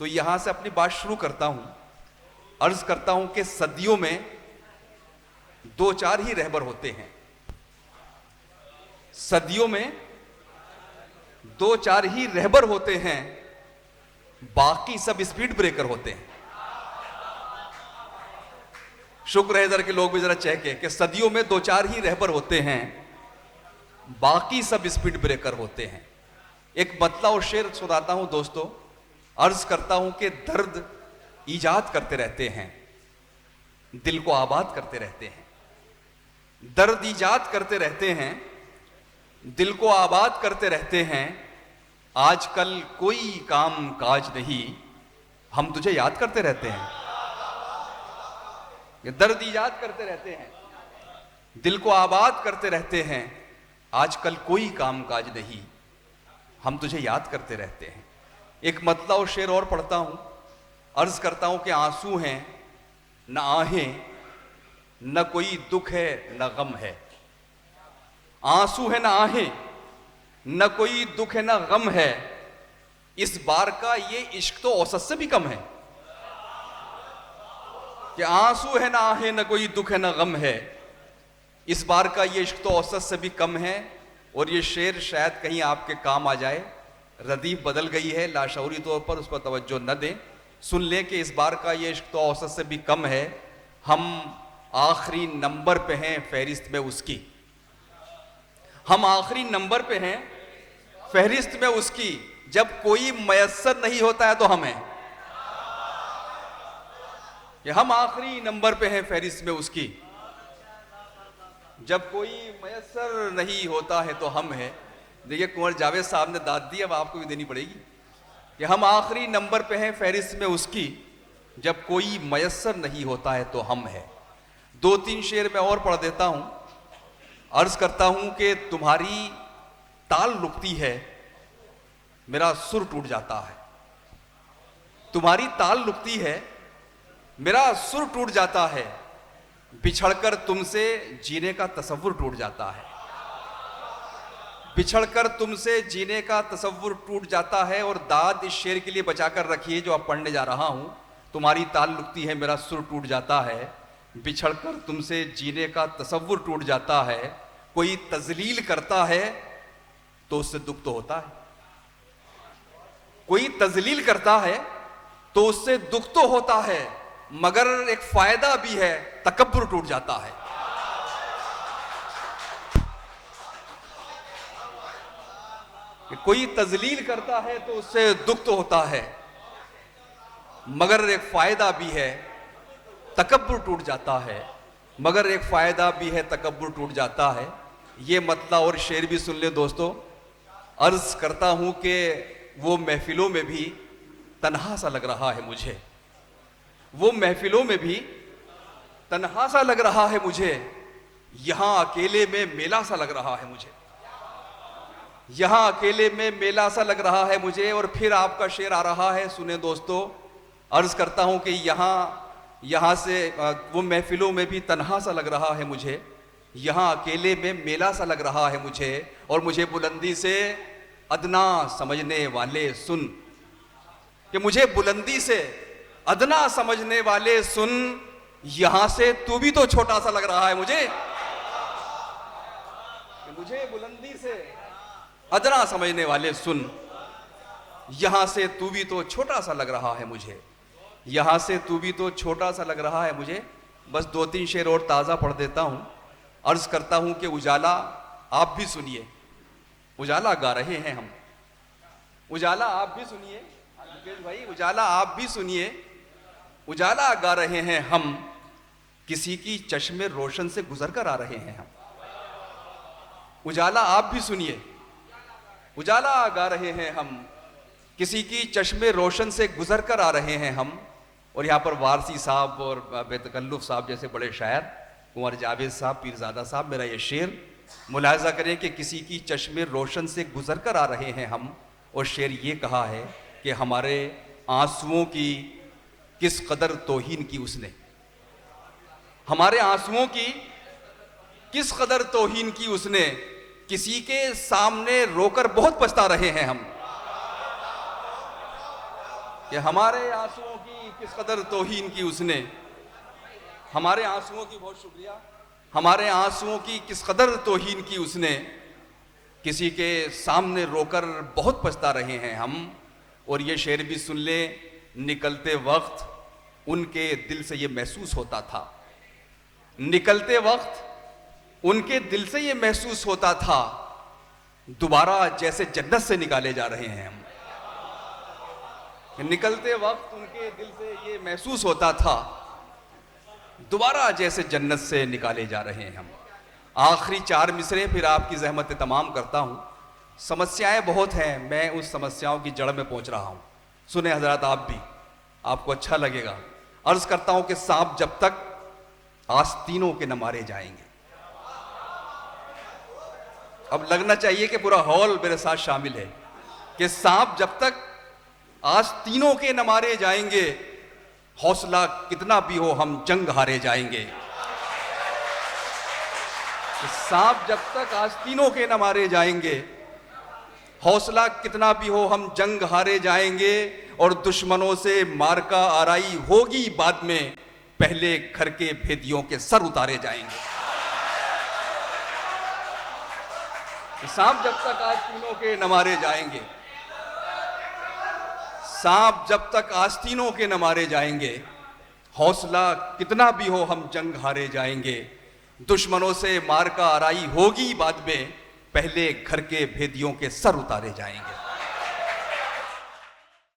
तो यहां से अपनी बात शुरू करता हूं। अर्ज करता हूं कि सदियों में दो चार ही रहबर होते हैं। सदियों में दो चार ही रहबर होते हैं, बाकी सब स्पीड ब्रेकर होते हैं। शुक्र है इधर के लोग भी जरा चेक कि सदियों में दो चार ही रहबर होते हैं, बाकी सब स्पीड ब्रेकर होते हैं। एक मतला और शेर सुनाता हूं दोस्तों। अर्ज करता हूं कि दर्द ईजाद करते रहते हैं, दिल को आबाद करते रहते हैं। दर्द ईजाद करते रहते हैं, दिल को आबाद करते रहते हैं। आजकल कोई काम काज नहीं, हम तुझे याद करते रहते हैं। ये दर्द ईजाद करते रहते हैं, दिल को आबाद करते रहते हैं। आजकल कोई काम काज नहीं, हम तुझे याद करते रहते हैं। एक मतला और शेर और पढ़ता हूं। अर्ज करता हूं कि आंसू हैं न आहें, न कोई दुख है न गम है। आंसू है न आहें, न कोई दुख है न गम है। इस बार का ये इश्क तो औसत से भी कम है कि आंसू है न आहें, न कोई दुख है न गम है। इस बार का ये इश्क तो औसत से भी कम है। और ये शेर शायद कहीं आपके काम आ जाए। रदीफ बदल गई है, लाशऊरी तौर पर उस पर तवज्जो न दें। सुन लें कि इस बार का ये इश्क तो औसत से भी कम है। हम आखिरी नंबर पे हैं फहरिस्त में उसकी। हम आखिरी नंबर पे हैं फहरिस्त में उसकी। जब कोई मयस्सर नहीं होता है तो हम हैं। कि हम आखिरी नंबर पे हैं फहरिस्त में उसकी। जब कोई मयस्सर नहीं होता है तो हम हैं। देखिए कुंवर जावेद साहब ने दाद दी, अब आपको भी देनी पड़ेगी कि हम आखिरी नंबर पे हैं फहरिस्त में उसकी। जब कोई मयस्सर नहीं होता है तो हम हैं। दो तीन शेर मैं और पढ़ देता हूं। अर्ज करता हूं कि तुम्हारी ताल रुकती है, मेरा सुर टूट जाता है। तुम्हारी ताल रुकती है, मेरा सुर टूट जाता है। बिछड़कर तुमसे जीने का तसव्वुर टूट जाता है। बिछड़कर तुमसे जीने का तसव्वुर टूट जाता है। और दाद इस शेर के लिए बचाकर रखिए जो अब पढ़ने जा रहा हूं। तुम्हारी ताल रुकती है, मेरा सुर टूट जाता है। बिछड़कर तुमसे जीने का तसव्वुर टूट जाता है। कोई तजलील करता है तो उससे दुख तो होता है। कोई तजलील करता है तो उससे दुख तो होता है, मगर एक फायदा भी है, तकब्बुर टूट जाता है। कोई तजलील करता है तो उससे दुख तो होता है, मगर एक फायदा भी है, तकब्बुर टूट जाता है। मगर एक फायदा भी है, तकब्बुर टूट जाता है। ये मतला और शेर भी सुन ले दोस्तों। अर्ज करता हूं कि वो महफिलों में भी तन्हा सा लग रहा है मुझे। वो महफिलों में भी तन्हा सा लग रहा है मुझे। यहां अकेले में मेला सा लग रहा है मुझे। यहां अकेले में मेला सा लग रहा है मुझे। और फिर आपका शेर आ रहा है, सुने दोस्तों। अर्ज करता हूं कि यहां से वो महफिलों में भी तन्हा सा लग रहा है मुझे। यहां अकेले में मेला सा लग रहा है मुझे। और मुझे बुलंदी से अदना समझने वाले सुन, कि मुझे बुलंदी से अदना समझने वाले सुन। यहां से तू भी तो छोटा सा लग रहा है मुझे। मुझे बुलंदी से अदना समझने वाले सुन। यहां से तू भी तो छोटा सा लग रहा है मुझे। यहां से तू भी तो छोटा सा लग रहा है मुझे। बस दो तीन शेर और ताजा पढ़ देता हूं। अर्ज करता हूं कि उजाला आप भी सुनिए। उजाला गा रहे हैं हम। उजाला आप भी सुनिए मुकेश भाई, उजाला आप भी सुनिए। उजाला गा रहे हैं हम, किसी की चश्मे रोशन से गुजर कर आ रहे हैं हम। उजाला आप भी सुनिए। उजाला गा रहे हैं हम, किसी की चश्मे रोशन से गुजर कर आ रहे हैं हम। और यहाँ पर वारसी साहब और बेतकल्लुफ साहब जैसे बड़े शायर, कुंवर जावेद साहब, पीरजादा साहब, मेरा ये शेर मुलाहजा करें कि किसी की चश्मे रोशन से गुजर कर आ रहे हैं हम। और शेर ये कहा है कि हमारे आंसुओं की किस कदर तौहीन की उसने। हमारे आंसुओं की किस कदर तौहीन की उसने। किसी के सामने रोकर बहुत पछता रहे हैं हम। कि हमारे आंसुओं की किस कदर तौहीन की उसने, हमारे आंसुओं की, बहुत शुक्रिया, हमारे आंसुओं की किस कदर तौहीन की उसने, किसी के सामने रोकर बहुत पछता रहे हैं हम। और ये शेर भी सुन ले, निकलते वक्त उनके दिल से ये महसूस होता था, निकलते वक्त उनके दिल से ये महसूस होता था, दोबारा जैसे जन्नत से निकाले जा रहे हैं हम। निकलते वक्त उनके दिल से ये महसूस होता था, दोबारा जैसे जन्नत से निकाले जा रहे हैं हम। आखिरी 4 मिसरे फिर आपकी ज़हमत तमाम करता हूँ। समस्याएं बहुत हैं, मैं उस समस्याओं की जड़ में पहुँच रहा हूँ। सुने हजरत, आप भी, आपको अच्छा लगेगा। अर्ज करता हूँ कि सांप जब तक आस्तीनों के न मारे जाएंगे, अब लगना चाहिए कि पूरा हॉल मेरे साथ शामिल है, कि सांप जब तक आस्तीनों के न मारे जाएंगे, हौसला कितना भी हो हम जंग हारे जाएंगे। सांप जब तक आस्तीनों के न मारे जाएंगे, हौसला कितना भी हो हम जंग हारे जाएंगे। और दुश्मनों से मारका आराई होगी बाद में, पहले घर के भेदियों के सर उतारे जाएंगे। सांप जब तक आस्तीनों के न मारे जाएंगे, सांप जब तक आस्तीनों के न मारे जाएंगे, हौसला कितना भी हो हम जंग हारे जाएंगे। दुश्मनों से मार का आराई होगी बाद में, पहले घर के भेदियों के सर उतारे जाएंगे।